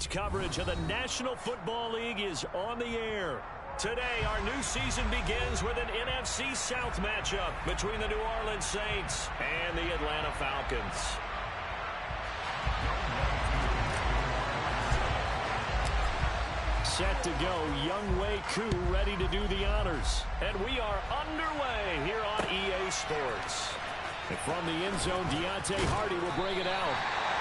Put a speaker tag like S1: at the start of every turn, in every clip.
S1: Madden's coverage of the National Football League is on the air. Today, our new season begins with an NFC South matchup between the New Orleans Saints and the Atlanta Falcons. Set to go, Younghoe Koo ready to do the honors. And we are underway here on EA Sports. And from the end zone, Deontay Hardy will bring it out.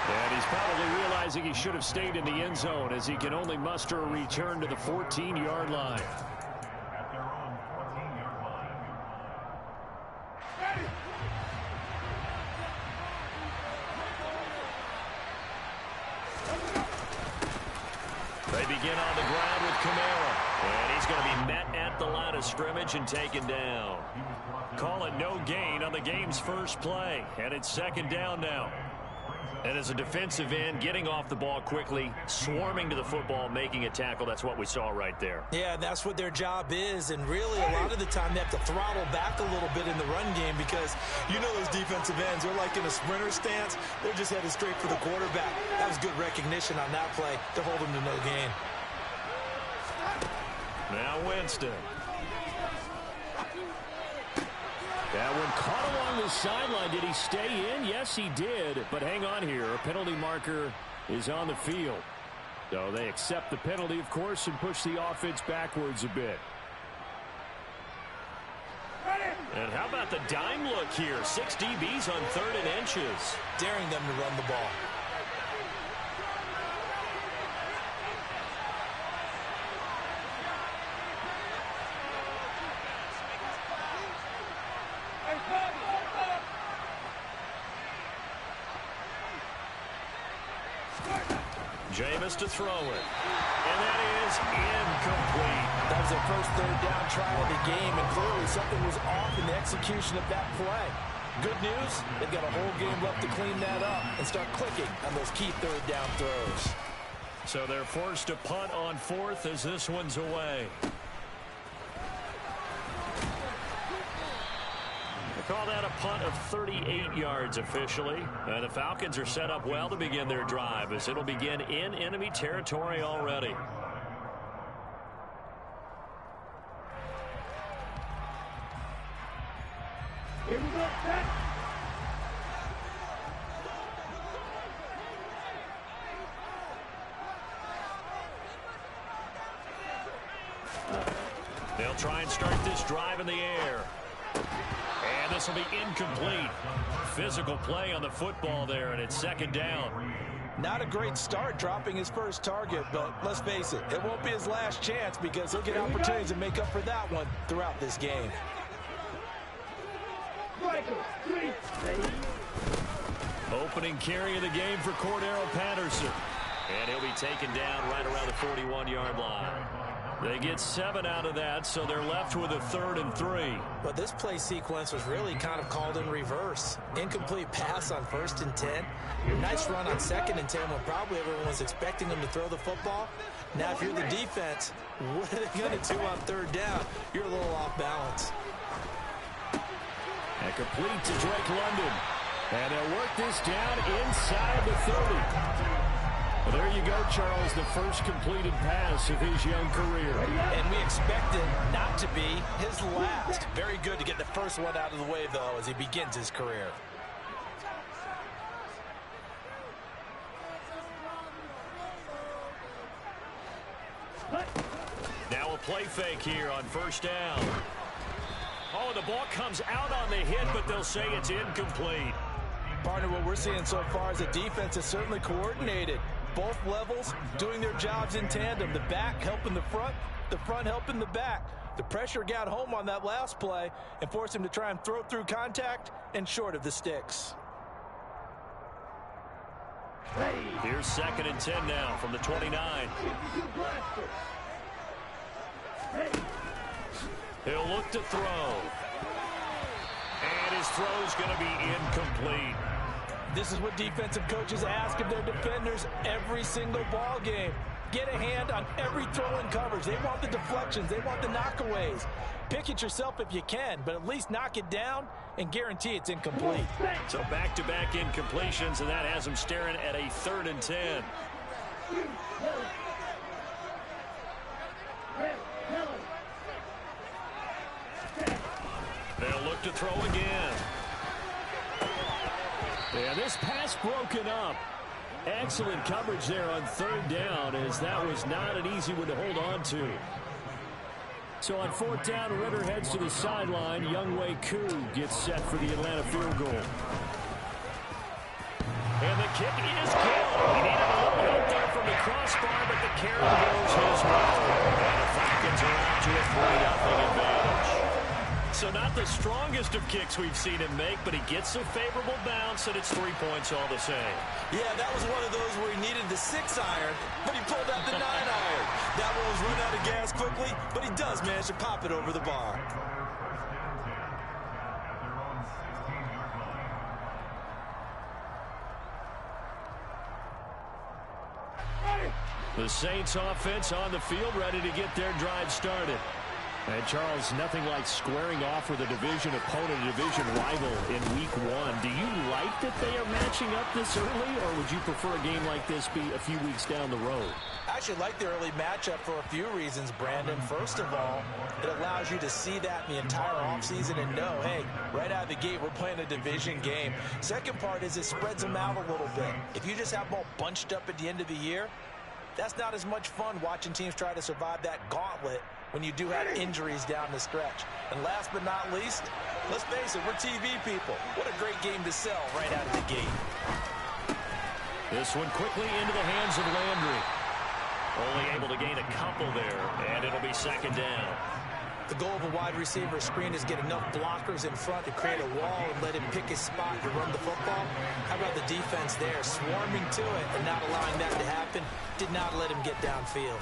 S1: And he's probably realizing he should have stayed in the end zone as he can only muster a return to the 14-yard line. They begin on the ground with Kamara. And he's going to be met at the line of scrimmage and taken down. Call it no gain on the game's first play. And it's second down now. And as a defensive end, getting off the ball quickly, swarming to the football, making a tackle, that's what we saw right there.
S2: Yeah, that's what their job is. And really, a lot of the time, they have to throttle back a little bit in the run game because you know those defensive ends, they're like in a sprinter stance. They're just headed straight for the quarterback. That was good recognition on that play to hold them to no gain.
S1: Now Winston. That one caught along the sideline. Did he stay in? Yes, he did. But hang on here. A penalty marker is on the field. So they accept the penalty, of course, and push the offense backwards a bit. And how about the dime look here? 6 DBs on 3rd and inches.
S2: Daring them to run the ball.
S1: Jameis to throw it. And that is incomplete.
S2: That was their first 3rd down try of the game, and clearly something was off in the execution of that play. Good news, they've got a whole game left to clean that up and start clicking on those key 3rd down throws.
S1: So they're forced to punt on 4th as this one's away. Call that a punt of 38 yards officially. And the Falcons are set up well to begin their drive as it'll begin in enemy territory already.
S3: Here we go, set.
S1: They'll try and start this drive in the air. And this will be incomplete. Physical play on the football there, and it's 2nd down.
S2: Not a great start dropping his first target, but let's face it, it won't be his last chance because he'll get opportunities to make up for that one throughout this game.
S1: Opening carry of the game for Cordero Patterson. And he'll be taken down right around the 41-yard line. They get 7 out of that, so they're left with a 3rd and 3.
S2: But this play sequence was really kind of called in reverse. Incomplete pass on 1st and 10. Nice run on 2nd and 10 when probably everyone was expecting them to throw the football. Now, if you're the defense, what are they going to do on 3rd down? You're a little off balance.
S1: And complete to Drake London. And they'll work this down inside the 30. Well, there you go, Charles, the first completed pass of his young career.
S2: And we expect it not to be his last. Very good to get the first one out of the way, though, as he begins his career.
S1: Now a play fake here on 1st down. Oh, the ball comes out on the hit, but they'll say it's incomplete.
S2: Partner, what we're seeing so far is the defense is certainly coordinated. Both levels doing their jobs in tandem. The back helping the front helping the back. The pressure got home on that last play and forced him to try and throw through contact and short of the sticks.
S1: Here's 2nd and 10 now from the 29. He'll look to throw. And his throw's going to be incomplete.
S2: This is what defensive coaches ask of their defenders every single ball game. Get a hand on every throw in coverage. They want the deflections. They want the knockaways. Pick it yourself if you can, but at least knock it down and guarantee it's incomplete.
S1: So back-to-back incompletions, and that has them staring at a 3rd and 10. to throw again. And this pass broken up. Excellent coverage there on third down, as that was not an easy one to hold on to. So on fourth down, Ritter heads to the sideline. Younghoe Koo gets set for the Atlanta field goal. And the kick is good. He needed a little help there from the crossbar, but the carry goes his way. And the Falcons are out to a 3-0 advantage. So not the strongest of kicks we've seen him make, but he gets a favorable bounce, and it's 3 points all the same.
S2: Yeah, that was one of those where he needed the 6-iron, but he pulled out the 9-iron. That one was run out of gas quickly, but he does manage to pop it over the bar.
S1: The Saints offense on the field, ready to get their drive started. And Charles, nothing like squaring off with a division opponent, a division rival in week one. Do you like that they are matching up this early, or would you prefer a game like this be a few weeks down the road?
S2: I actually like the early matchup for a few reasons, Brandon. First of all, it allows you to see that in the entire offseason and know, hey, right out of the gate, we're playing a division game. Second part is it spreads them out a little bit. If you just have them all bunched up at the end of the year, that's not as much fun watching teams try to survive that gauntlet when you do have injuries down the stretch. And last but not least, let's face it, we're TV people. What a great game to sell right out of the gate.
S1: This one quickly into the hands of Landry. Only able to gain a couple there, and it'll be second down.
S2: The goal of a wide receiver screen is get enough blockers in front to create a wall and let him pick his spot to run the football. How about the defense there, swarming to it and not allowing that to happen? Did not let him get downfield.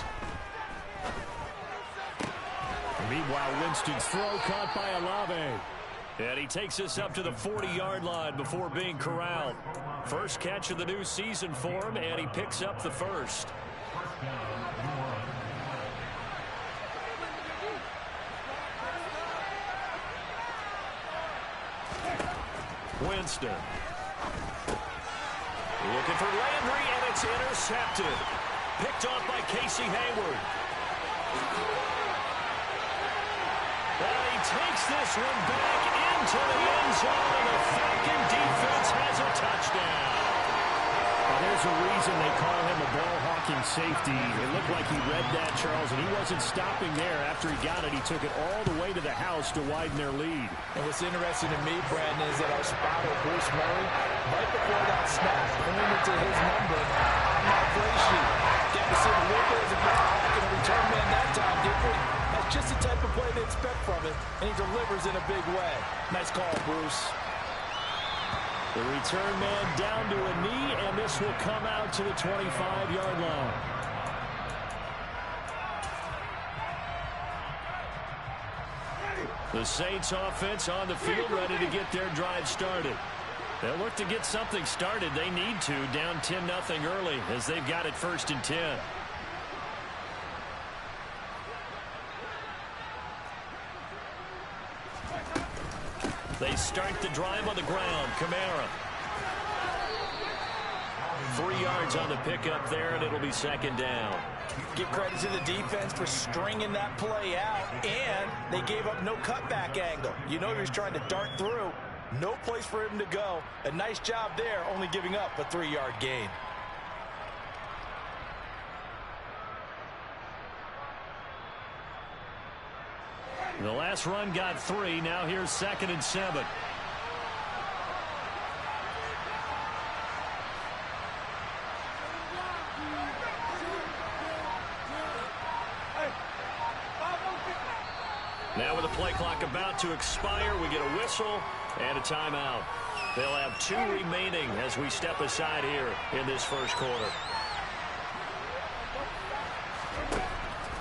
S1: Meanwhile, Winston's throw caught by Olave. And he takes us up to the 40-yard line before being corralled. First catch of the new season for him, and he picks up the first. Winston. Looking for Landry, and it's intercepted. Picked off by Casey Hayward. And he takes this one back into the end zone, and the Falcon defense has a touchdown. Well, there's a reason they call him a ball-hawking safety. It looked like he read that, Charles, and he wasn't stopping there. After he got it, he took it all the way to the house to widen their lead.
S2: And what's interesting to me, Brandon, is that our spotter, Bruce Murray, right before that snap, pointed to his number on that play sheet. Got to see a little bit as a ball-hawk and a return man that time, didn't we? That's just the type of play they expect from him, and he delivers in a big way. Nice call, Bruce.
S1: The return man down to a knee, and this will come out to the 25-yard line. The Saints offense on the field, ready to get their drive started. They'll look to get something started. They need to, down 10-0 early, as they've got it 1st and 10. They start the drive on the ground. Kamara. 3 yards on the pickup there, and it'll be second down.
S2: Give credit to the defense for stringing that play out, and they gave up no cutback angle. You know he was trying to dart through. No place for him to go. A nice job there, only giving up a 3-yard gain.
S1: The last run got 3. Now here's 2nd and 7. Now with the play clock about to expire, we get a whistle and a timeout. They'll have 2 remaining as we step aside here in this first quarter.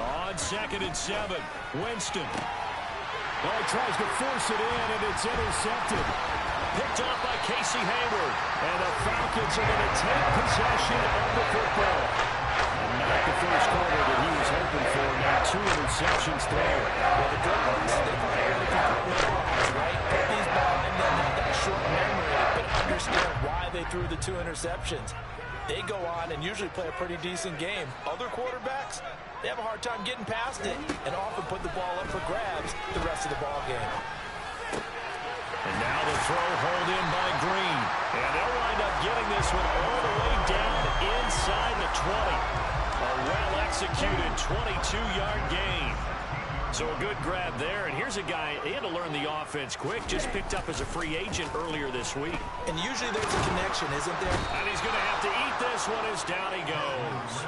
S1: On 2nd and 7, Winston. Oh, he tries to force it in, and it's intercepted. Picked off by Casey Hayward. And the Falcons are going to take possession of the football. And not the first quarter that he was hoping for. Now 2 interceptions thrown.
S2: Well, the good ones, they probably really control their offense, right? Put these behind them, have that short memory, but understand why they threw the 2 interceptions. They go on and usually play a pretty decent game. Other quarterbacks, they have a hard time getting past it and often put the ball up for grabs the rest of the ball game.
S1: And now the throw hauled in by Green. And they'll wind up getting this one all the way down inside the 20. A well-executed 22-yard gain. So a good grab there. And here's a guy, he had to learn the offense quick. Just picked up as a free agent earlier this week.
S2: And usually there's a connection, isn't there?
S1: And he's going to have to eat this one as down he goes.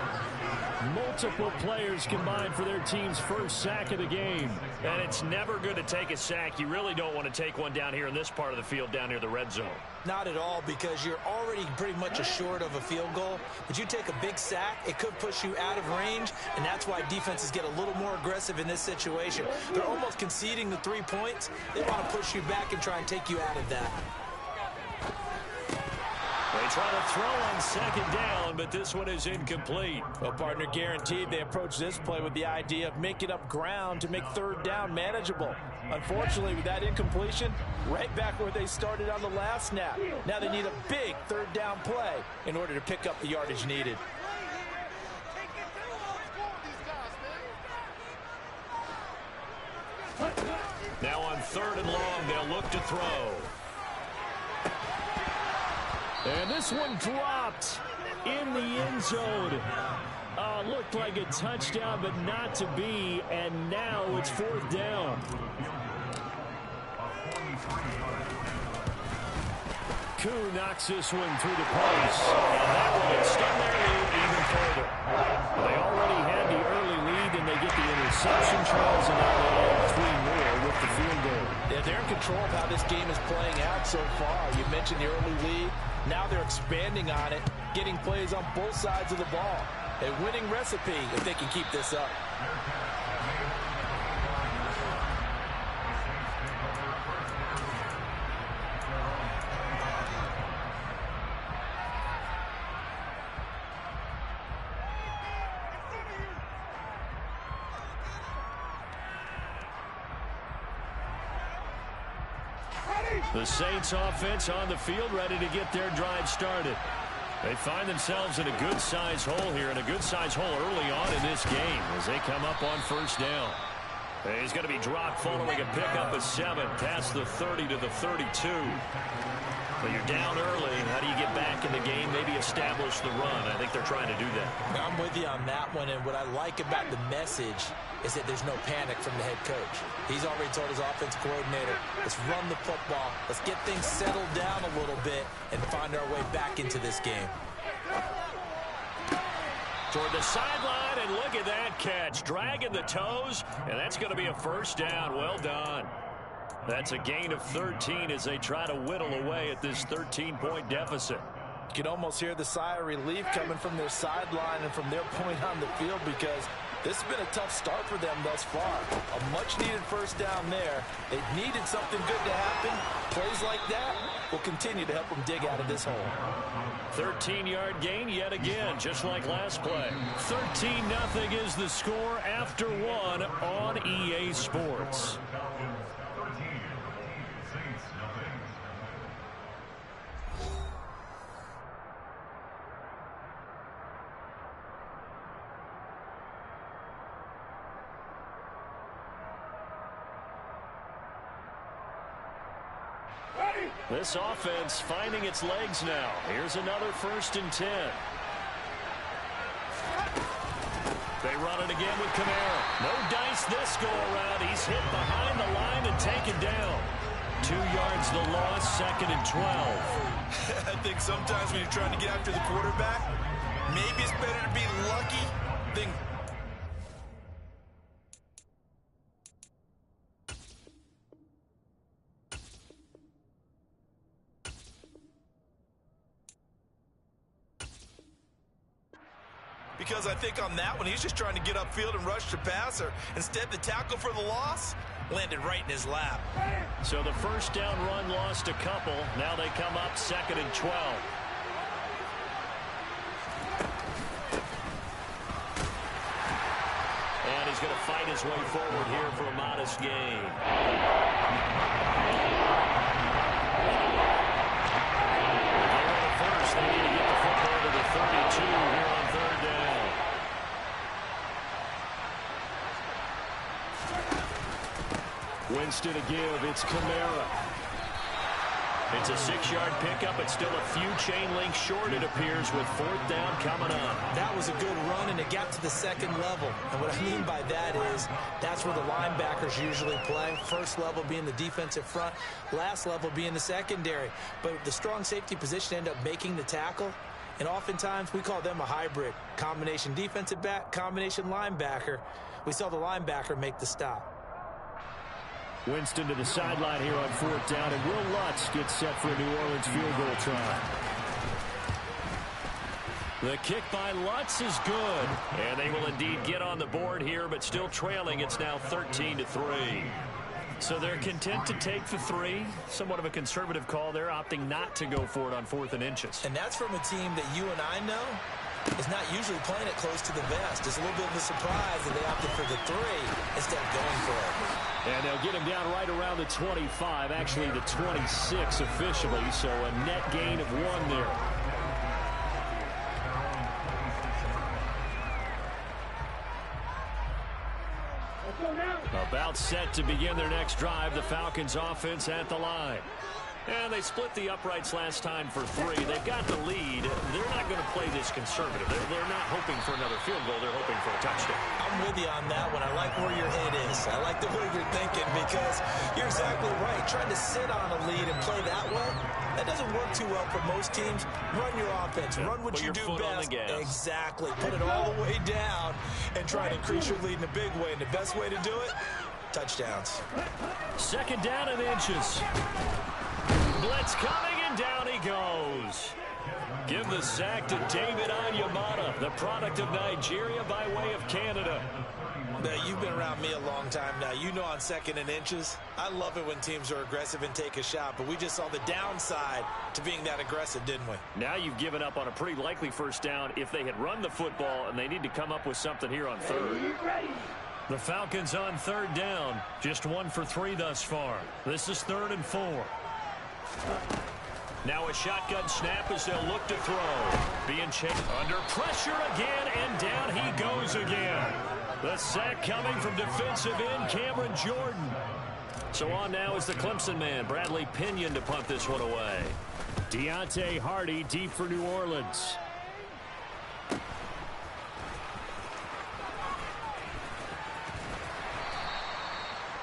S4: Multiple players combined for their team's first sack of the game.
S1: And it's never good to take a sack. You really don't want to take one down here in this part of the field, down near the red zone.
S2: Not at all, because you're already pretty much assured of a field goal. But you take a big sack, it could push you out of range, and that's why defenses get a little more aggressive in this situation. They're almost conceding the 3 points. They want to push you back and try and take you out of that.
S1: They try to throw on second down, but this one is incomplete.
S2: Well, partner, guaranteed they approach this play with the idea of making up ground to make third down manageable. Unfortunately, with that incompletion, right back where they started on the last snap. Now they need a big third down play in order to pick up the yardage needed.
S1: Now on third and long, they'll look to throw.
S4: And this one dropped in the end zone. Looked like a touchdown, but not to be. And now it's fourth down. Koo knocks this one through the post.
S1: And that will extend their lead even further.
S4: They already had the early lead, and they get the interception tries, and now they add 3 more with the field goal.
S2: Yeah, they're in control of how this game is playing out so far. You mentioned the early lead. Now they're expanding on it, getting plays on both sides of the ball. A winning recipe if they can keep this up.
S1: The Saints offense on the field, ready to get their drive started. They find themselves in a good-sized hole here, and a good-sized hole early on in this game as they come up on first down. He's going to be dropped following a pickup of 7 past the 30 to the 32. But you're down early. How do you get back in the game? Maybe establish the run. I think they're trying to do that.
S2: I'm with you on that one, and what I like about the message is that there's no panic from the head coach. He's already told his offensive coordinator, let's run the football, let's get things settled down a little bit and find our way back into this game.
S1: Toward the sideline, and look at that catch. Dragging the toes, and that's going to be a first down. Well done. That's a gain of 13 as they try to whittle away at this 13-point deficit.
S2: You can almost hear the sigh of relief coming from their sideline and from their point on the field, because this has been a tough start for them thus far. A much-needed first down there. They needed something good to happen. Plays like that will continue to help them dig out of this hole.
S1: 13-yard gain yet again, just like last play.
S4: 13-0 is the score after 1 on EA Sports.
S1: This offense finding its legs now. Here's another 1st and 10. They run it again with Kamara. No dice this go around. He's hit behind the line and taken down. 2 yards the loss, 2nd and 12.
S2: I think sometimes when you're trying to get after the quarterback, maybe it's better to be lucky than... Because I think on that one, he's just trying to get upfield and rush the passer. Instead, the tackle for the loss landed right in his lap.
S1: So the first down run lost a couple. Now they come up 2nd and 12. And he's going to fight his way forward here for a modest gain. First, they need to get the football to the 32 here on 3rd down.
S4: Winston to give. It's Kamara.
S1: It's a 6-yard pickup. It's still a few chain links short, it appears, with 4th down coming up.
S2: That was a good run, and it got to the second level. And what I mean by that is that's where the linebackers usually play. First level being the defensive front, last level being the secondary. But the strong safety position ended up making the tackle. And oftentimes we call them a hybrid. Combination defensive back, combination linebacker. We saw the linebacker make the stop.
S4: Winston to the sideline here on 4th down, and Will Lutz gets set for a New Orleans field goal try.
S1: The kick by Lutz is good. And they will indeed get on the board here, but still trailing. It's now 13-3. So they're content to take the 3. Somewhat of a conservative call there, opting not to go for it on 4th and inches.
S2: And that's from a team that you and I know is not usually playing it close to the vest. It's a little bit of a surprise that they opted for the 3 instead of going for it.
S4: And they'll get him down right around the 25, actually the 26 officially, so a net gain of 1 there. About set to begin their next drive, the Falcons offense at the line. And they split the uprights last time for 3. They've got the lead. They're not going to play this conservative. They're not hoping for another field goal. They're hoping for a touchdown.
S2: I'm with you on that one. I like where your head is. I like the way you're thinking because you're exactly right. Trying to sit on a lead and play that way, that doesn't work too well for most teams. Run your offense. Run what you do best. Exactly. Put it all the way down and try to increase your lead in a big way. And the best way to do it, touchdowns.
S1: 2nd down and inches. Blitz coming, and down he goes. Give the sack to David Onyemata, the product of Nigeria by way of Canada.
S2: Now, you've been around me a long time now. You know on 2nd and inches, I love it when teams are aggressive and take a shot, but we just saw the downside to being that aggressive, didn't we?
S1: Now you've given up on a pretty likely 1st down if they had run the football, and they need to come up with something here on 3rd. The Falcons on 3rd down, just 1 for 3 thus far. This is 3rd and 4. Now a shotgun snap as they'll look to throw. Being chased under pressure again, and down he goes again. The sack coming from defensive end Cameron Jordan. So on now is the Clemson man, Bradley Pinion, to punt this one away.
S4: Deontay Hardy deep for New Orleans.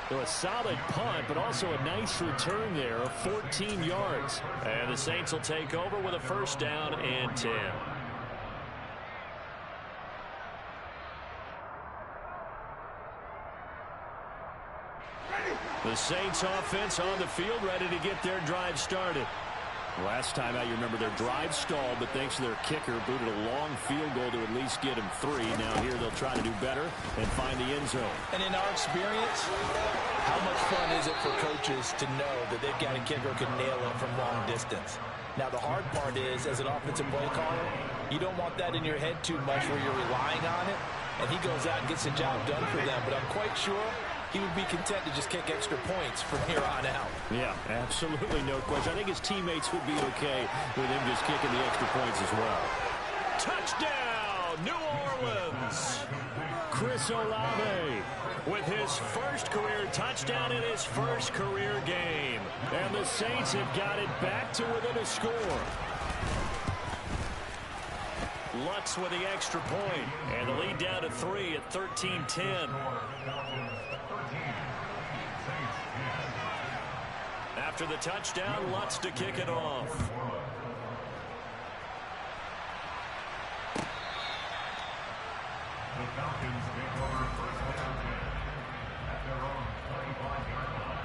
S4: So a solid punt, but also a nice return there of 14 yards.
S1: And the Saints will take over with a 1st down and 10. The Saints offense on the field, ready to get their drive started.
S4: Last time out, you remember their drive stalled, but thanks to their kicker, booted a long field goal to at least get him 3. Now here they'll try to do better and find the end zone.
S2: And in our experience, how much fun is it for coaches to know that they've got a kicker who can nail it from long distance? Now the hard part is, as an offensive play caller, you don't want that in your head too much where you're relying on it, and he goes out and gets the job done for them. But I'm quite sure he would be content to just kick extra points from here on out.
S4: Yeah, absolutely no question. I think his teammates would be okay with him just kicking the extra points as well.
S1: Touchdown, New Orleans!
S4: Chris Olave
S1: with his 1st career touchdown in his 1st career game.
S4: And the Saints have got it back to within a score.
S1: Lutz with the extra point, and the lead down to 3 at 13-10. After the touchdown, Lutz to kick it off.
S3: The Falcons take over 1st down at their own 25-yard line.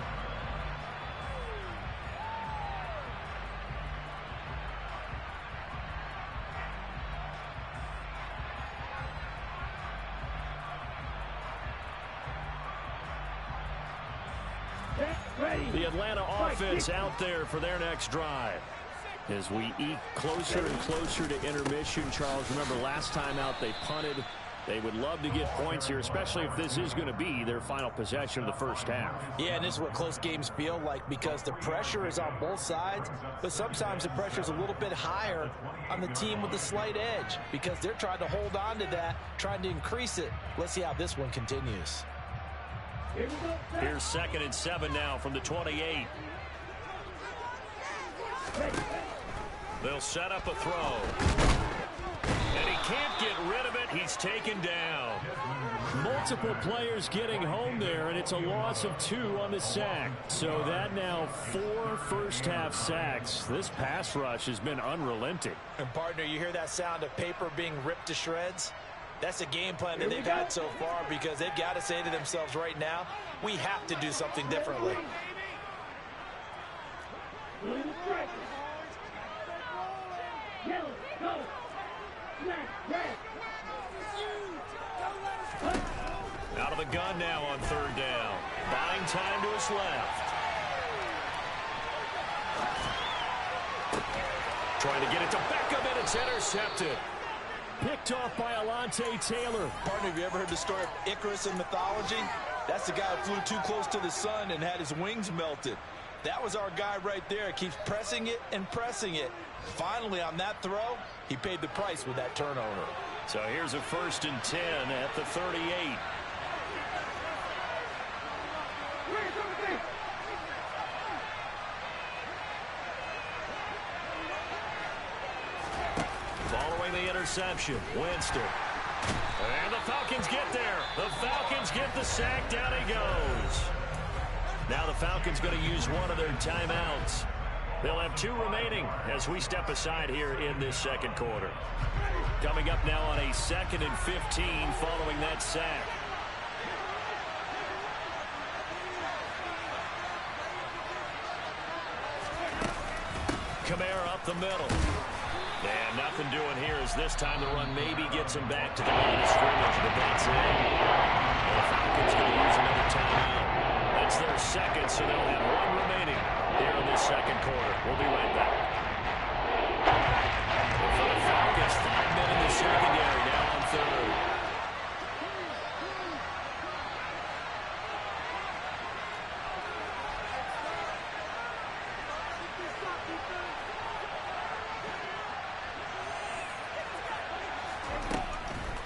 S1: The Atlanta offense out there for their next drive.
S4: As we eke closer and closer to intermission, Charles, remember last time out they punted. They would love to get points here, especially if this is going to be their final possession of the 1st half.
S2: Yeah, and this is what close games feel like because the pressure is on both sides, but sometimes the pressure is a little bit higher on the team with the slight edge because they're trying to hold on to that, trying to increase it. Let's see how this one continues.
S1: Here's 2nd and 7 now from the 28. They'll set up a throw. And he can't get rid of it. He's taken down.
S4: Multiple players getting home there, and it's a loss of 2 on the sack. So that now 4 first-half sacks. This pass rush has been unrelenting.
S2: And, partner, you hear that sound of paper being ripped to shreds? That's the game plan that they've had so far, because they've got to say to themselves right now, we have to do something differently.
S1: Out of the gun now on 3rd down. Buying time to his left. Trying to get it to Beckham, and it's intercepted.
S4: Picked off by Alontae Taylor.
S2: Partner, have you ever heard the story of Icarus in mythology? That's the guy who flew too close to the sun and had his wings melted. That was our guy right there. Keeps pressing it and pressing it. Finally, on that throw, he paid the price with that turnover.
S1: So here's a 1st and 10 at the 38. Following the interception, Winston. And the Falcons get there. The Falcons get the sack. Down he goes. Now the Falcons going to use one of their timeouts. They'll have 2 remaining as we step aside here in this 2nd quarter. Coming up now on a 2nd and 15 following that sack. Kamara up the middle. And nothing doing here as this time the run maybe gets him back to the line of scrimmage, but that's it. The Falcons going to use another timeout. That's their 2nd, so they'll have 1 remaining here in this 2nd quarter. We'll be right back. For the Falcons, 5 men in the secondary now on 3rd.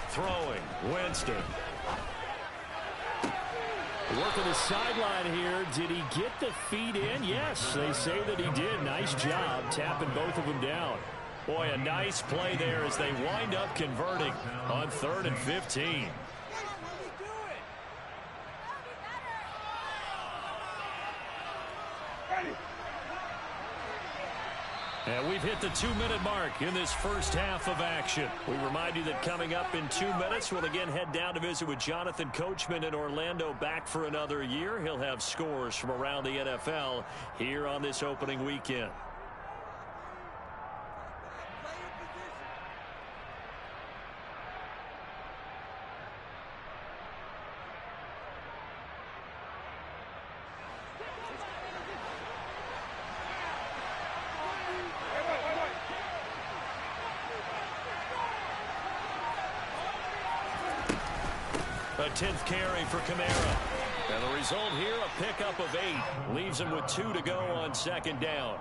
S1: Throwing, Winston.
S4: Working the sideline here. Did he get the feet in? Yes, they say that he did. Nice job tapping both of them down.
S1: Boy, a nice play there as they wind up converting on 3rd and 15. And we've hit the 2-minute mark in this first half of action. We remind you that coming up in 2 minutes, we'll again head down to visit with Jonathan Coachman in Orlando, back for another year. He'll have scores from around the NFL here on this opening weekend. A 10th carry for Kamara. And the result here, a pickup of 8. Leaves him with 2 to go on 2nd down.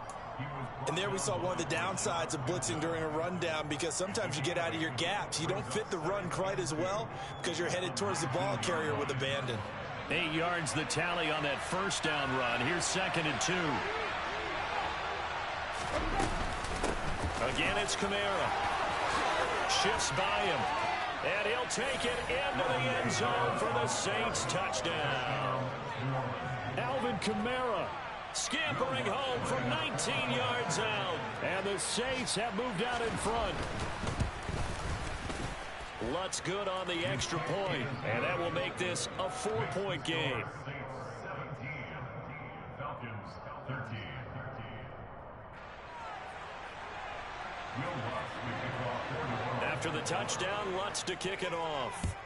S2: And there we saw one of the downsides of blitzing during a rundown, because sometimes you get out of your gaps. You don't fit the run quite as well because you're headed towards the ball carrier with abandon.
S1: 8 yards the tally on that 1st down run. Here's 2nd and 2. Again, it's Kamara. Shifts by him. And he'll take it into the end zone for the Saints touchdown.
S4: Alvin Kamara
S1: Scampering home from 19 yards out.
S4: And the Saints have moved out in front.
S1: Lutz good on the extra point, and that will make this a 4-point game.
S3: Falcons 13.
S1: After the touchdown, Lutz to kick it off.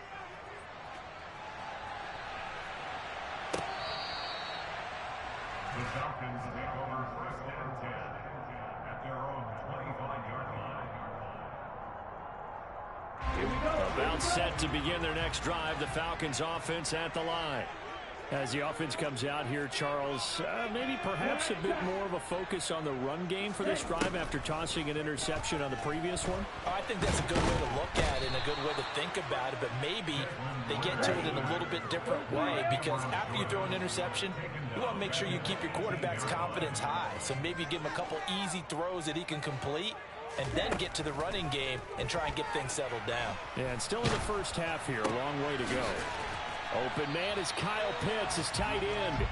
S3: The Falcons take over 1st and 10 at their own 25-yard line.
S1: About set to begin their next drive. The Falcons offense at the line.
S4: As the offense comes out here, Charles, maybe perhaps a bit more of a focus on the run game for this drive after tossing an interception on the previous one?
S2: I think that's a good way to look at it and a good way to think about it, but maybe they get to it in a little bit different way, because after you throw an interception, you want to make sure you keep your quarterback's confidence high. So maybe give him a couple easy throws that he can complete, and then get to the running game and try and get things settled down.
S4: Yeah, and still in the first half here, a long way to go. Open man is Kyle Pitts, his tight end.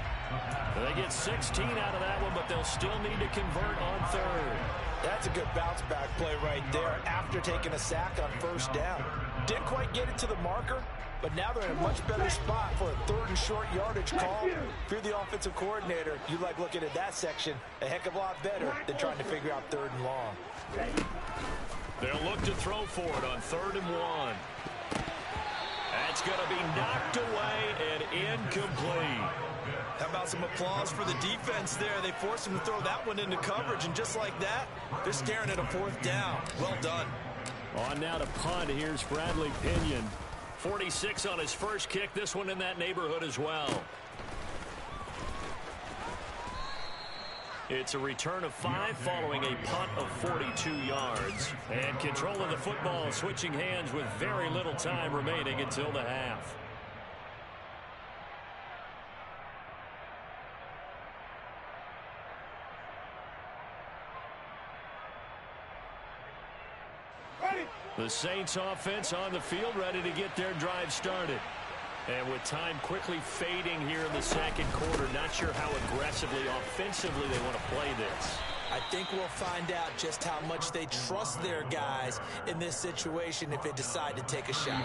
S4: They get 16 out of that one, but they'll still need to convert on third.
S2: That's a good bounce-back play right there after taking a sack on first down. Didn't quite get it to the marker, but now they're in a much better spot for a third and short yardage call. If you're the offensive coordinator, you like looking at that section a heck of a lot better than trying to figure out third and long.
S1: They'll look to throw for it on 3rd and 1. That's going to be knocked away and incomplete.
S2: How about some applause for the defense there? They forced him to throw that one into coverage, and just like that, they're staring at a 4th down. Well done.
S4: On now to punt. Here's Bradley Pinion.
S1: 46 on his first kick. This one in that neighborhood as well. It's a return of 5 following a punt of 42 yards. And control of the football switching hands with very little time remaining until the half. The Saints offense on the field, ready to get their drive started. And with time quickly fading here in the second quarter, not sure how aggressively, offensively they want to play this.
S2: I think we'll find out just how much they trust their guys in this situation if they decide to take a shot.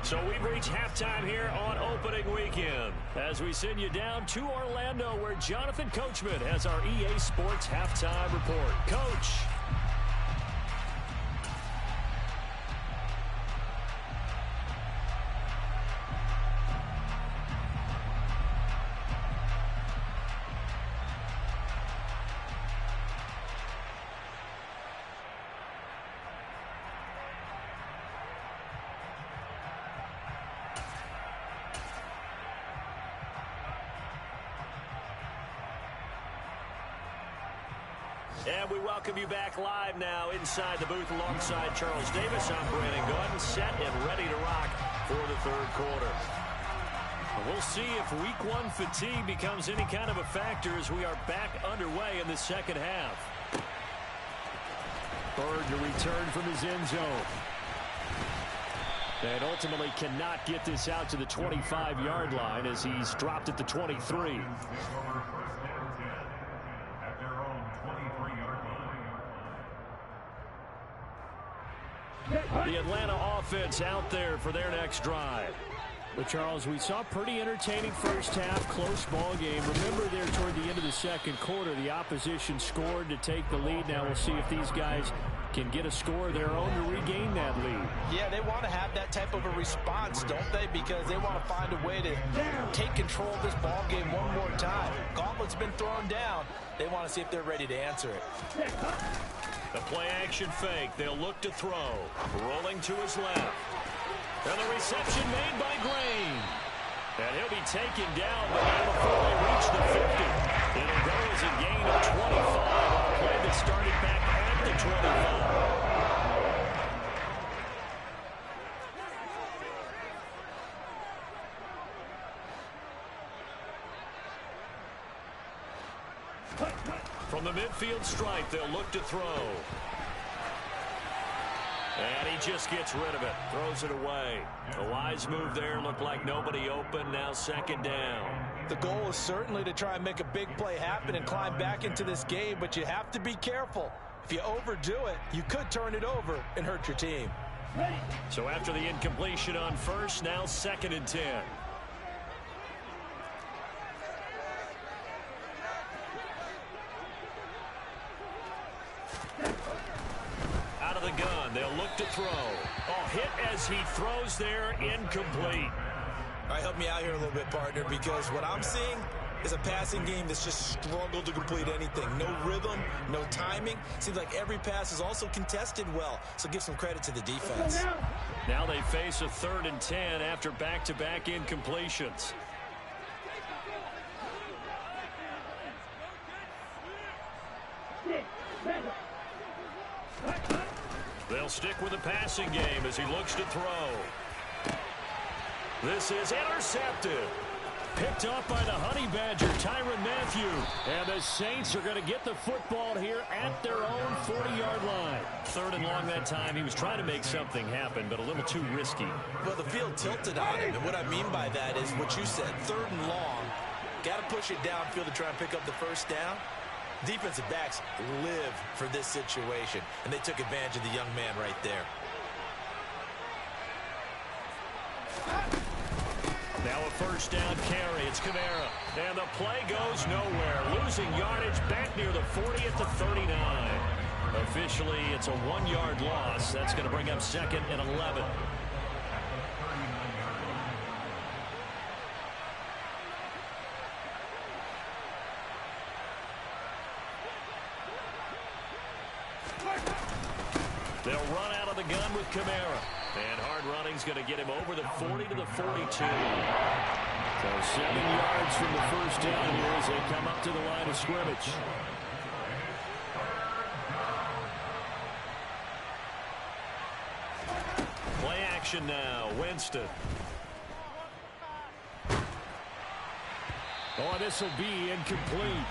S1: So we've reached halftime here on opening weekend as we send you down to Orlando, where Jonathan Coachman has our EA Sports halftime report. Coach. And we welcome you back live now inside the booth alongside Charles Davis. I'm Brandon Gaudin, set and ready to rock for the third quarter. We'll see if week 1 fatigue becomes any kind of a factor as we are back underway in the second half. Bird to return from his end zone. And ultimately cannot get this out to the 25-yard line as he's dropped at the 23. The Atlanta offense out there for their next drive. But, Charles, we saw a pretty entertaining first half, close ball game. Remember there toward the end of the second quarter, the opposition scored to take the lead. Now we'll see if these guys can get a score of their own to regain that lead.
S2: Yeah, they want to have that type of a response, don't they? Because they want to find a way to take control of this ball game one more time. Gauntlet's been thrown down. They want to see if they're ready to answer it.
S1: The play-action fake. They'll look to throw. Rolling to his left. And the reception made by Green. And he'll be taken down, but not before they reach the 50. It'll go as a gain of 25 on a play that started back at the 25. From the midfield stripe, they'll look to throw. And he just gets rid of it. Throws it away. A wise move there. Looked like nobody open. Now 2nd down.
S2: The goal is certainly to try and make a big play happen and climb back into this game, but you have to be careful. If you overdo it, you could turn it over and hurt your team.
S1: So after the incompletion on first, now 2nd and 10. Out of the gun, they'll look to throw. Oh, hit as he throws there, incomplete.
S2: All right, help me out here a little bit, partner, because what I'm seeing, is a passing game that's just struggled to complete anything. No rhythm, no timing. Seems like every pass is also contested well, so give some credit to the defense.
S1: Now they face a 3rd and 10 after back-to-back incompletions. They'll stick with the passing game as he looks to throw. This is intercepted. Picked up by the Honey Badger, Tyrann Mathieu. And the Saints are going to get the football here at their own 40-yard line. 3rd and long that time. He was trying to make something happen, but a little too risky.
S2: Well, the field tilted on him, and what I mean by that is what you said, 3rd and long. Got to push it downfield to try and pick up the first down. Defensive backs live for this situation, and they took advantage of the young man right there.
S1: Now a 1st down carry. It's Kamara. And the play goes nowhere. Losing yardage back near the 40 at the 39. Officially, it's a 1-yard loss. That's going to bring up 2nd and 11. They'll run out of the gun with Kamara. And hard running's going to get him over the 40 to the 42. So 7 yards from the 1st down here as they come up to the line of scrimmage. Play action now. Winston. Oh, this will be incomplete.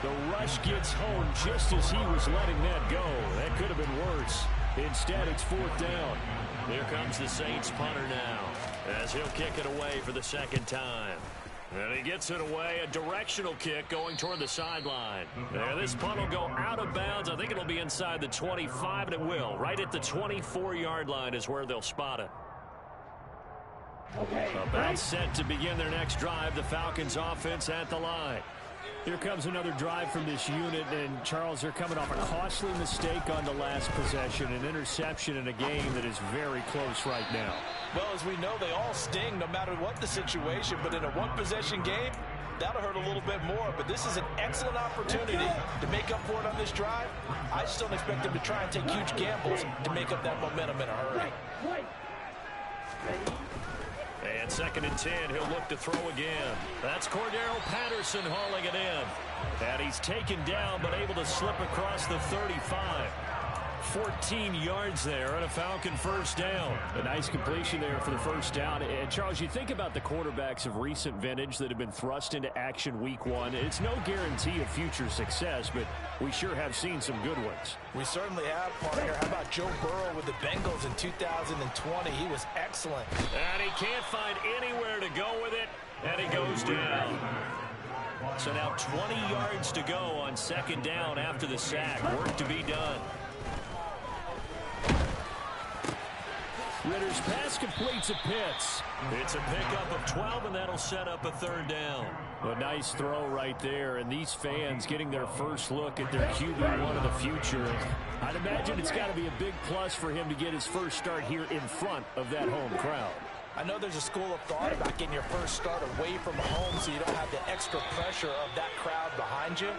S1: The rush gets home just as he was letting that go. That could have been worse. Instead, it's 4th down. Here comes the Saints punter now as he'll kick it away for the 2nd time. And he gets it away, a directional kick going toward the sideline. And this punt will go out of bounds. I think it'll be inside the 25, and it will. Right at the 24-yard line is where they'll spot it. About set to begin their next drive, the Falcons offense at the line. Here comes another drive from this unit, and Charles, they're coming off a costly mistake on the last possession, an interception in a game that is very close right now.
S2: Well, as we know, they all sting no matter what the situation, but in a one-possession game, that'll hurt a little bit more. But this is an excellent opportunity to make up for it on this drive. I just don't expect them to try and take huge gambles to make up that momentum in a hurry.
S1: And 2nd and 10, he'll look to throw again. That's Cordero Patterson hauling it in. And he's taken down, but able to slip across the 35. 14 yards there and a Falcon 1st down.
S4: A nice completion there for the 1st down. And Charles, you think about the quarterbacks of recent vintage that have been thrust into action week 1. It's no guarantee of future success, but we sure have seen some good ones.
S2: We certainly have, partner. How about Joe Burrow with the Bengals in 2020? He was excellent.
S1: And he can't find anywhere to go with it, and he goes down. So now 20 yards to go on 2nd down after the sack. Work to be done.
S4: Ritter's pass completes a Pitts.
S1: It's a pickup of 12, and that'll set up a 3rd down.
S4: A nice throw right there, and these fans getting their first look at their QB1 of the future. I'd imagine it's got to be a big plus for him to get his first start here in front of that home crowd.
S2: I know there's a school of thought about getting your first start away from home so you don't have the extra pressure of that crowd behind you.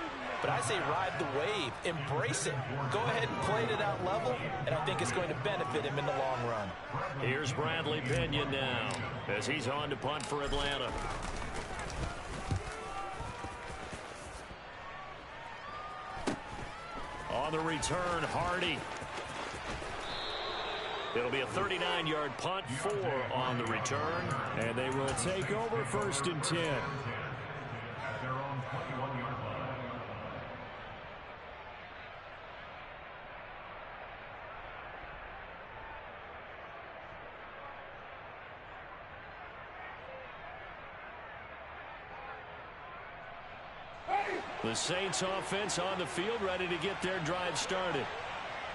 S2: But I say ride the wave, embrace it. Go ahead and play to that level, and I think it's going to benefit him in the long run.
S1: Here's Bradley Pinion now as he's on to punt for Atlanta. On the return, Hardy. It'll be a 39-yard punt, 4 on the return.
S4: And they will take over 1st and 10.
S1: The Saints offense on the field, ready to get their drive started.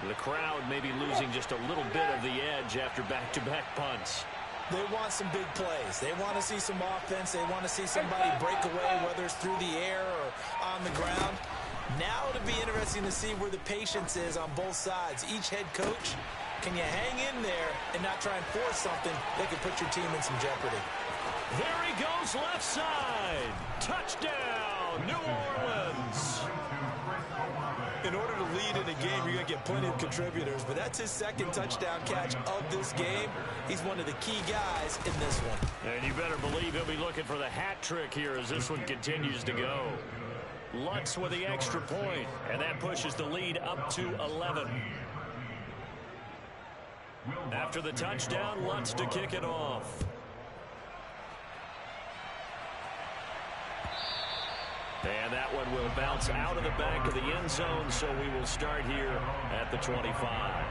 S1: The crowd may be losing just a little bit of the edge after back-to-back punts.
S2: They want some big plays. They want to see some offense. They want to see somebody break away, whether it's through the air or on the ground. Now it'll be interesting to see where the patience is on both sides. Each head coach, can you hang in there and not try and force something that could put your team in some jeopardy?
S1: There he goes left side. Touchdown, New Orleans.
S2: In order to lead in a game, you're going to get plenty of contributors, but that's his second touchdown catch of this game. He's one of the key guys in this one.
S1: And you better believe he'll be looking for the hat trick here as this one continues to go. Lutz with the extra point, and that pushes the lead up to 11. After the touchdown, Lutz to kick it off. And that one will bounce out of the back of the end zone, so we will start here at the 25.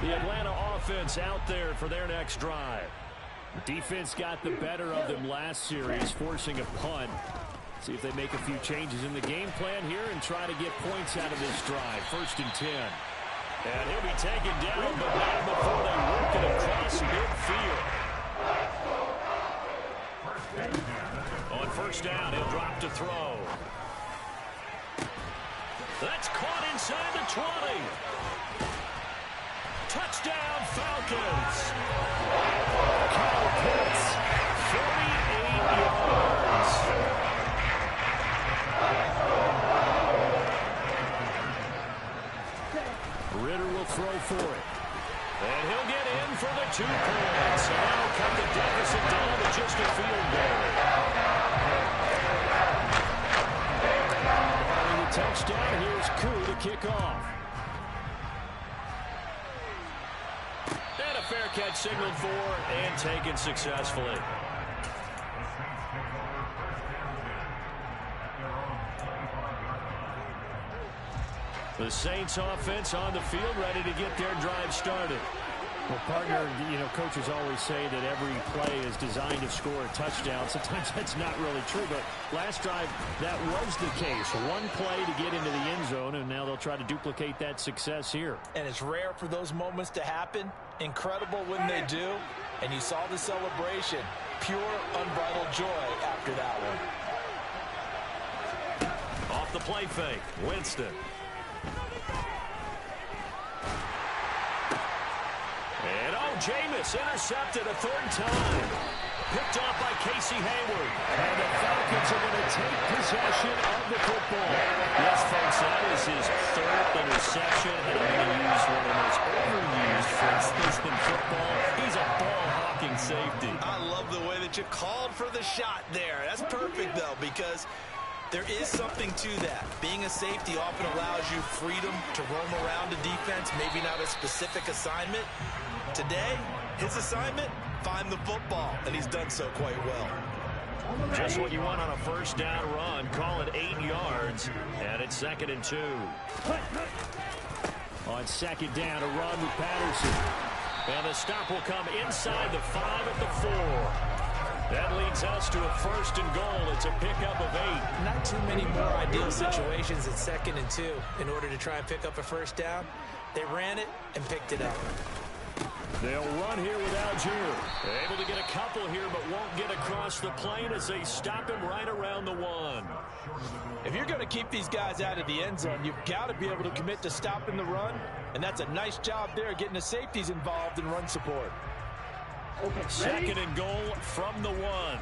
S1: The Atlanta offense out there for their next drive.
S4: Defense got the better of them last series, forcing a punt. See if they make a few changes in the game plan here and try to get points out of this drive. 1st and 10.
S1: And he'll be taken down, but not before they work it across midfield. On 1st down, he'll drop to throw. That's caught inside the 20. Touchdown, Falcons. Kyle Pitts, 48 yards.
S4: Ritter will throw for it.
S1: And he'll get in for the 2 points. And that'll cut the deficit down to just a field goal.
S4: Following the touchdown, here's Koo to kick off.
S1: And a fair catch signaled for and taken successfully. The Saints offense on the field, ready to get their drive started.
S4: Well, partner, coaches always say that every play is designed to score a touchdown. Sometimes that's not really true, but last drive, that was the case. One play to get into the end zone, and now they'll try to duplicate that success here.
S2: And it's rare for those moments to happen. Incredible when they do. And you saw the celebration. Pure, unbridled joy after that one.
S1: Off the play fake, Winston. And Jameis intercepted a 3rd time. Picked off by Casey Hayward.
S4: And the Falcons are going to take possession of the football.
S1: Yes, folks, that is his 3rd interception. And I'm going to use one of the most overused phrases in football. He's a ball-hawking safety.
S2: I love the way that you called for the shot there. That's perfect, though, because there is something to that. Being a safety often allows you freedom to roam around the defense, maybe not a specific assignment. Today, his assignment, find the football, and he's done so quite well.
S1: Just what you want on a 1st down run. Call it 8 yards, and it's 2nd and 2.
S4: On 2nd down, a run with Patterson.
S1: And the stop will come inside the 5 at the 4. That leads us to a 1st and goal. It's a pickup of 8.
S2: Not too many more ideal situations at 2nd and 2 in order to try and pick up a 1st down. They ran it and picked it up.
S4: They'll run here with Algier.
S1: Able to get a couple here, but won't get across the plane as they stop him right around the 1.
S2: If you're going to keep these guys out of the end zone, you've got to be able to commit to stopping the run, and that's a nice job there getting the safeties involved in run support.
S1: 2nd and goal from the 1.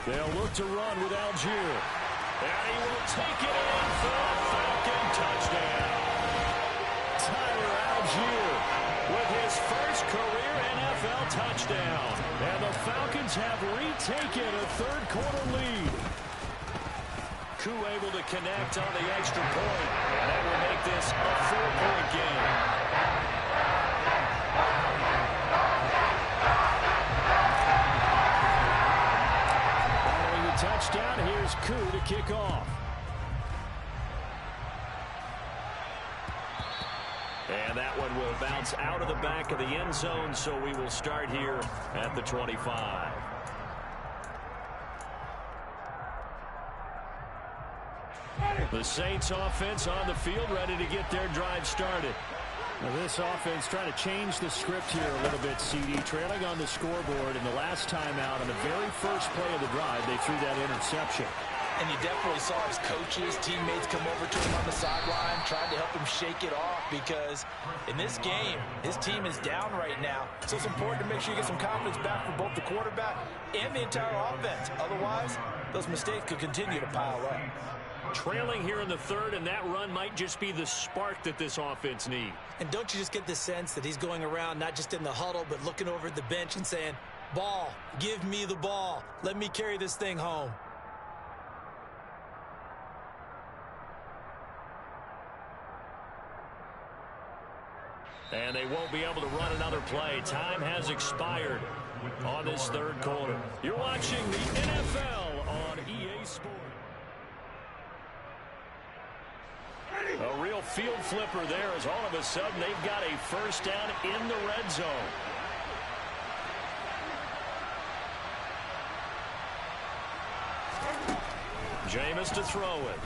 S4: They'll look to run with Algier.
S1: And he will take it in for a Falcon touchdown.
S4: Tyler Algier
S1: with his first career NFL touchdown.
S4: And the Falcons have retaken a 3rd quarter lead.
S1: Koo able to connect on the extra point. And that will make this a 4-point game.
S4: Following the touchdown, here's Koo to kick off.
S1: And that one will bounce out of the back of the end zone, so we will start here at the 25. The Saints offense on the field, ready to get their drive started.
S4: Now this offense trying to change the script here a little bit, CD. Trailing on the scoreboard, and the last time out on the very first play of the drive, they threw that interception.
S2: And you definitely saw his coaches, teammates come over to him on the sideline, trying to help him shake it off, because in this game, his team is down right now. So it's important to make sure you get some confidence back for both the quarterback and the entire offense. Otherwise, those mistakes could continue to pile up.
S4: Trailing here in the third, and that run might just be the spark that this offense needs.
S2: And don't you just get the sense that he's going around not just in the huddle, but looking over at the bench and saying, ball, give me the ball. Let me carry this thing home.
S4: And they won't be able to run another play. Time has expired on this third quarter. You're watching the NFL on EA Sports. A real field flipper there, as all of a sudden they've got a first down in the red zone. Jameis to throw it.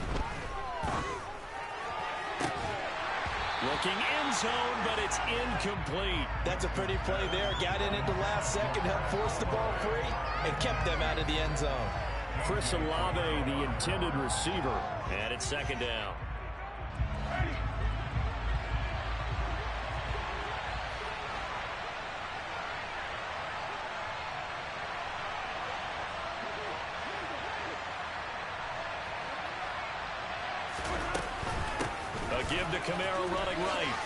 S4: Looking end zone, but it's incomplete.
S2: That's a pretty play there. Got in at the last second, helped force the ball free, and kept them out of the end zone.
S4: Chris Olave, the intended receiver. And it's second down. Give to Camaro running right.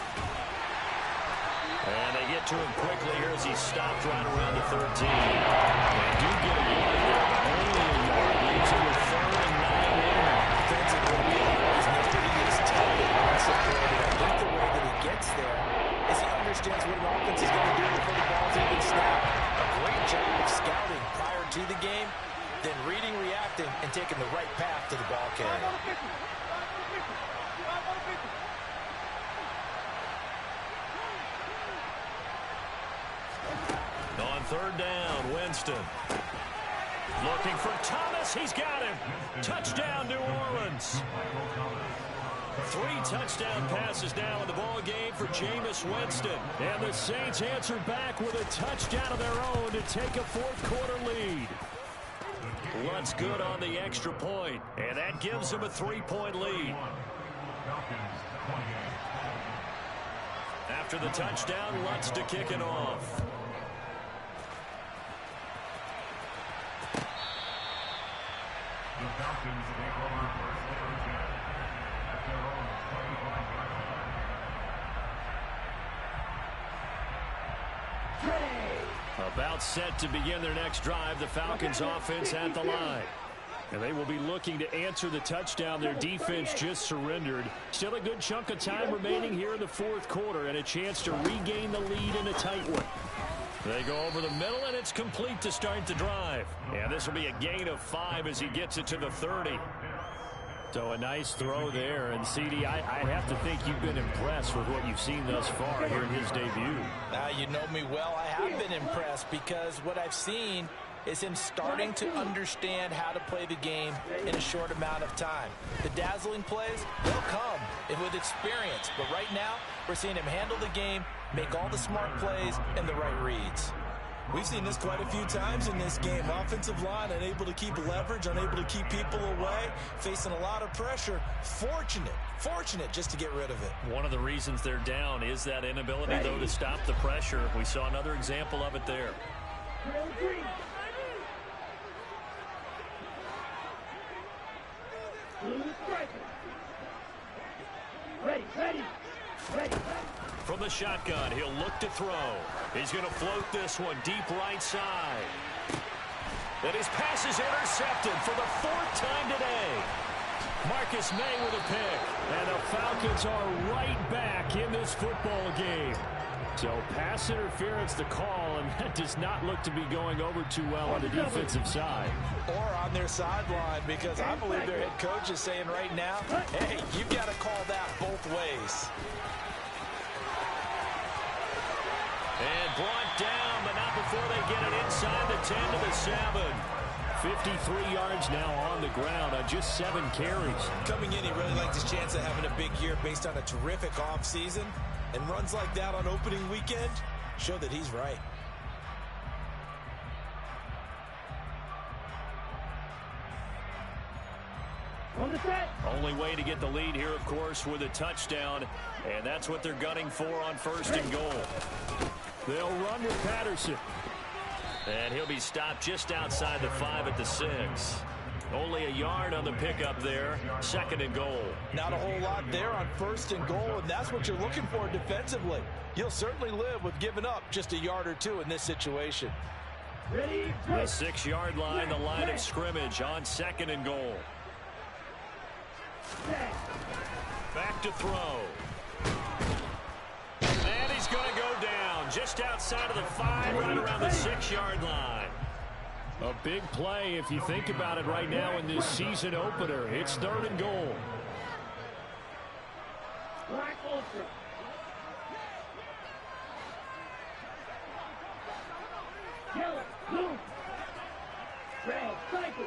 S4: And they get to him quickly here as he stopped right around the 13. They do get a yard there, but only a yard. Leaves him with 3rd and 9 there.
S2: Defensively, we always know that he is tough and supported. I think the way that he gets there is he understands what an offense is going to do before the ball's even snapped. A great job of scouting prior to the game, then reading, reacting, and taking the right path to the ball carrier.
S4: On third down, Winston. Looking for Thomas. He's got him. Touchdown, New Orleans. 3 touchdown passes now in the ball game for Jameis Winston. And the Saints answer back with a touchdown of their own to take a fourth-quarter lead. Luntz good on the extra point, and that gives them a 3-point lead. After the touchdown, Luntz to kick it off.
S3: The Falcons take over first and 10 at their own 25-yard line.
S4: About set to begin their next drive, the Falcons offense at the line. And they will be looking to answer the touchdown their defense just surrendered. Still a good chunk of time remaining here in the fourth quarter and a chance to regain the lead in a tight one. They go over the middle, and it's complete to start the drive. And this will be a gain of 5 as he gets it to the 30. So a nice throw there. And, CD, I have to think you've been impressed with what you've seen thus far here in his debut.
S2: You know me well. I have been impressed because what I've seen is him starting to understand how to play the game in a short amount of time. The dazzling plays, they'll come with experience. But right now, we're seeing him handle the game, make all the smart plays, and the right reads. We've seen this quite a few times in this game. Offensive line unable to keep leverage, unable to keep people away, facing a lot of pressure. Fortunate just to get rid of it.
S4: One of the reasons they're down is that inability, though, to stop the pressure. We saw another example of it there.
S5: Ready.
S4: From the shotgun, he'll look to throw. He's going to float this one deep right side. And his pass is intercepted for the 4th time today. Marcus May with a pick. And the Falcons are right back in this football game. So pass interference the call, and that does not look to be going over too well on the defensive side.
S2: Or on their sideline, because I believe their head coach is saying right now, hey, you've got to call that both ways.
S4: And brought down, but not before they get it inside the 10 to the 7. 53 yards now on the ground on just 7 carries.
S2: Coming in, he really liked his chance of having a big year based on a terrific offseason. And runs like that on opening weekend show that he's right.
S5: On the set.
S1: Only way to get the lead here, of course, with a touchdown. And that's what they're gunning for on 1st and goal. They'll run with Patterson. And he'll be stopped just outside the 5 at the 6. Only a yard on the pickup there. 2nd and goal. Not a whole lot there on 1st and goal, and that's what you're looking for defensively. You'll certainly live with giving up just a yard or two in this situation.
S5: Ready.
S1: The 6-yard line, the line of scrimmage on 2nd and goal. Back to throw. And he's going to go down just outside of the 5, right around the 6-yard line. A big play if you think about it right now in this season opener. It's 3rd and goal.
S5: Black Ultra. Yellow, blue. Red, cycle.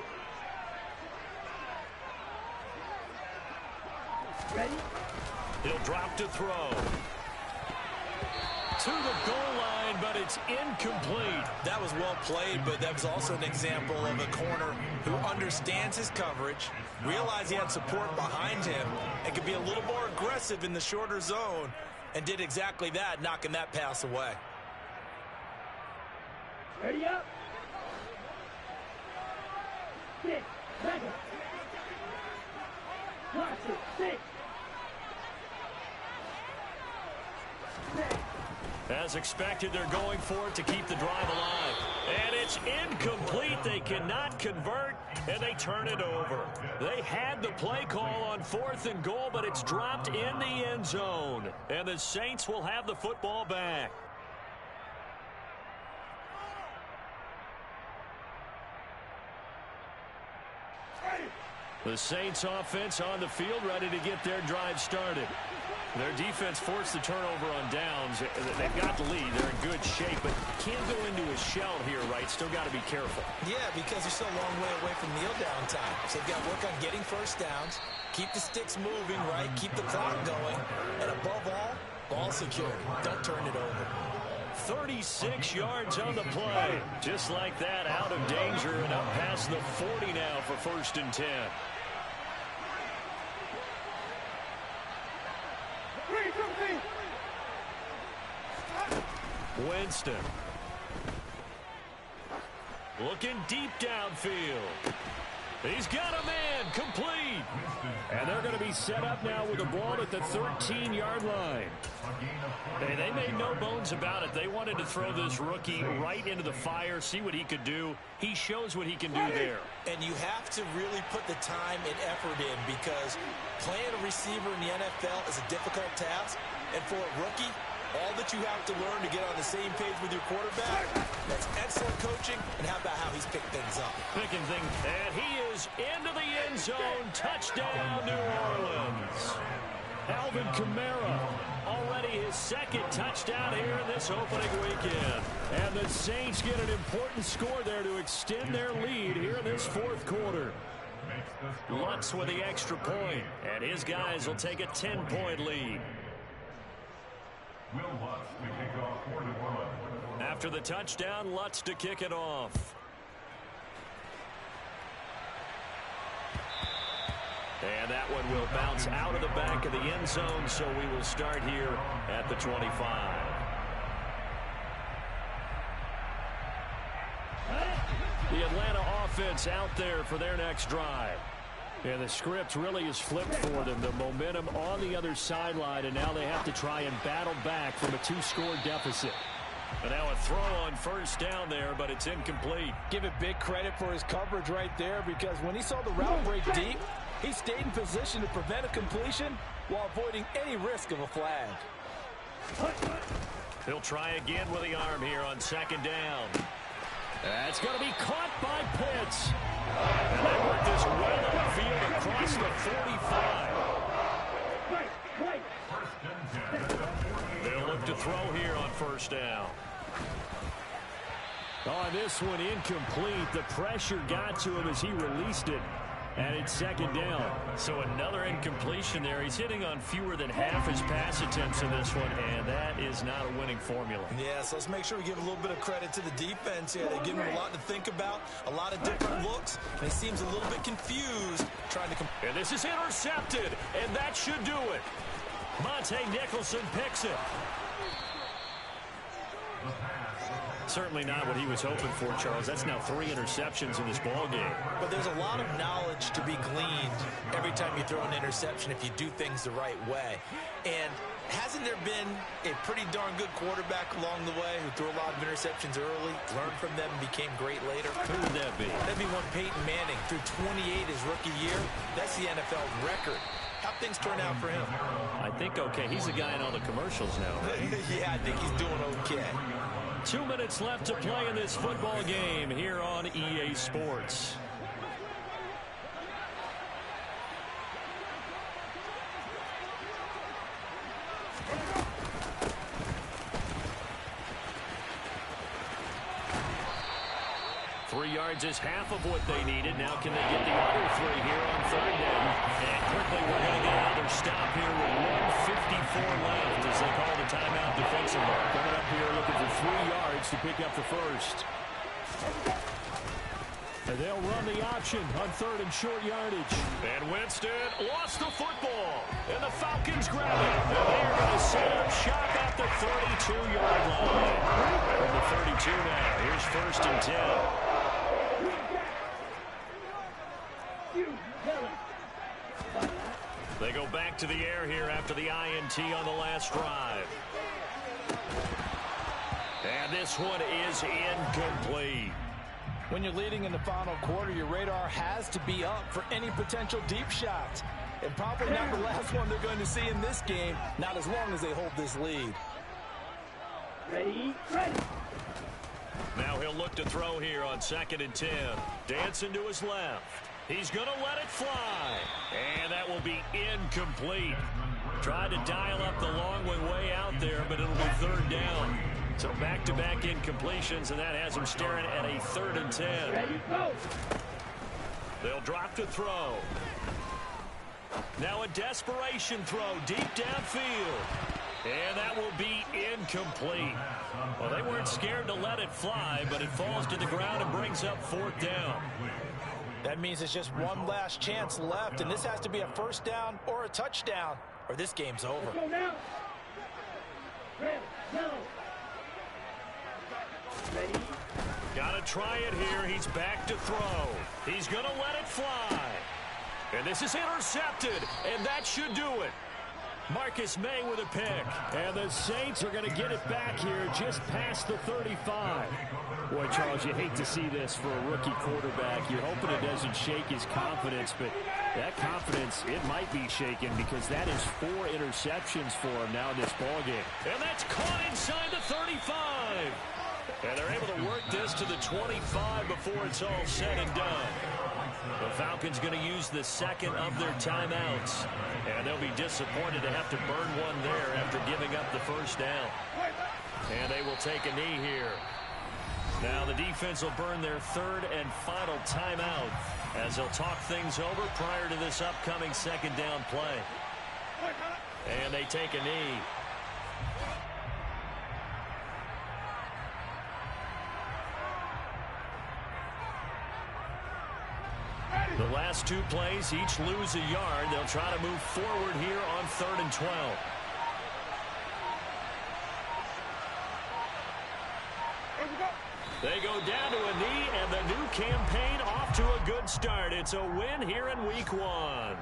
S5: Ready?
S1: He'll drop to throw. To the goal line, but it's incomplete.
S2: That was well played, but that was also an example of a corner who understands his coverage, realized he had support behind him, and could be a little more aggressive in the shorter zone, and did exactly that, knocking that pass away.
S5: Ready up. 6 seconds. Watch it. 6.
S1: As expected, they're going for it to keep the drive alive. And it's incomplete. They cannot convert, and they turn it over. They had the play call on 4th and goal, but it's dropped in the end zone. And the Saints will have the football back. The Saints offense on the field, ready to get their drive started. Their defense forced the turnover on downs. They've got the lead. They're in good shape, but can't go into a shell here, right? Still got to be careful.
S2: Yeah, because they're still a long way away from kneel down time. So they've got to work on getting first downs, keep the sticks moving, right? Keep the clock going. And above all, ball security. Don't turn it over.
S1: 36 yards on the play. Just like that, out of danger and up past the 40 now for 1st and 10. Winston. Looking deep downfield. He's got a man, complete. And they're going to be set up now with the ball at the 13-yard line. They made no bones about it. They wanted to throw this rookie right into the fire, see what he could do. He shows what he can do there.
S2: And you have to really put the time and effort in, because playing a receiver in the NFL is a difficult task. And for a rookie, all that you have to learn to get on the same page with your quarterback, that's excellent coaching. And how about how he's picked things up?
S1: Picking things, and he is into the end zone. Touchdown, New Orleans. Alvin Kamara, already his 2nd touchdown here in this opening weekend. And the Saints get an important score there to extend their lead here in this 4th quarter. Lutz with the extra point, and his guys will take a 10-point lead. After the touchdown, Lutz to kick it off. And that one will bounce out of the back of the end zone, so we will start here at the 25. The Atlanta offense out there for their next drive. And the script really is flipped for them. The momentum on the other sideline, and now they have to try and battle back from a 2-score deficit. And now a throw on 1st down there, but it's incomplete.
S2: Give it big credit for his coverage right there, because when he saw the route break deep, he stayed in position to prevent a completion while avoiding any risk of a flag.
S1: He'll try again with the arm here on 2nd down. That's going to be caught by Pitts. And they work this well upfield across the 45. They'll look to throw here on 1st down. On this one, incomplete. The pressure got to him as he released it.
S4: And it's second down.
S1: So another incompletion there. He's hitting on fewer than half his pass attempts in this one, and that is not a winning formula.
S2: Yeah, so let's make sure we give a little bit of credit to the defense here. They give him a lot to think about, a lot of different looks, and he seems a little bit confused trying to
S1: And this is intercepted, and that should do it. Monte Nicholson picks it. Certainly not what he was hoping for, Charles. That's now 3 interceptions in this ball game.
S2: But there's a lot of knowledge to be gleaned every time you throw an interception if you do things the right way. And hasn't there been a pretty darn good quarterback along the way who threw a lot of interceptions early, learned from them, and became great later?
S4: Who would that be?
S2: That'd be one Peyton Manning. Threw 28 his rookie year. That's the NFL record. How'd things turn out for him?
S4: I think okay. He's the guy in all the commercials now, right?
S2: Yeah, I think he's doing okay.
S1: 2 minutes left to play in this football game here on EA Sports. Yards is half of what they needed. Now can they get the other 3 here on third down? And quickly we're going to get another stop here with 1:54 left as they call the timeout defensively.
S4: Coming up here looking for 3 yards to pick up the first. And they'll run the option on third and short yardage.
S1: And Winston lost the football. And the Falcons grab it. And they're going to set up shop at the 32-yard line. From the 32 now. Here's 1st and 10. They go back to the air here after the INT on the last drive. And this one is incomplete.
S2: When you're leading in the final quarter, your radar has to be up for any potential deep shots. And probably not the last one they're going to see in this game, not as long as they hold this lead.
S5: Ready, ready.
S1: Now he'll look to throw here on 2nd and 10. Dancing to his left. He's going to let it fly. And that will be incomplete. Tried to dial up the long way out there, but it'll be 3rd down. So back-to-back incompletions, and that has him staring at a 3rd and 10.
S5: Ready, go.
S1: They'll drop to throw. Now a desperation throw deep downfield. And that will be incomplete. Well, they weren't scared to let it fly, but it falls to the ground and brings up 4th down.
S2: That means there's just one last chance left, and this has to be a 1st down or a touchdown, or this game's over.
S5: Let's go now. Ready, go. Ready.
S1: Got to try it here. He's back to throw. He's going to let it fly. And this is intercepted, and that should do it. Marcus May with a pick.
S4: And the Saints are going to get it back here just past the 35. Boy, Charles, you hate to see this for a rookie quarterback. You're hoping it doesn't shake his confidence, but that confidence, it might be shaken because that is 4 interceptions for him now in this ballgame.
S1: And that's caught inside the 35. And they're able to work this to the 25 before it's all said and done. The Falcons going to use the 2nd of their timeouts. And they'll be disappointed to have to burn one there after giving up the 1st down. And they will take a knee here. Now the defense will burn their 3rd and final timeout as they'll talk things over prior to this upcoming 2nd down play. And they take a knee. The last 2 plays each lose a yard. They'll try to move forward here on 3rd and 12. They go down to a knee, and the new campaign off to a good start. It's a win here in week 1.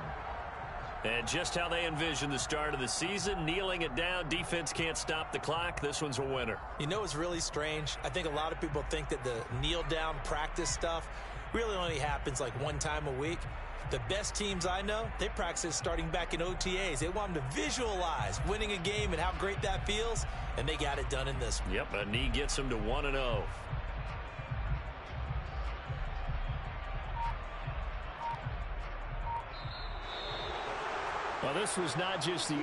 S1: And just how they envision the start of the season, kneeling it down, defense can't stop the clock. This one's a winner.
S2: You know what's really strange? I think a lot of people think that the kneel-down practice stuff really only happens like 1 time a week. The best teams I know, they practice starting back in OTAs. They want them to visualize winning a game and how great that feels, and they got it done in this one.
S1: Yep, a knee gets them to 1-0.
S4: Well, this was not just the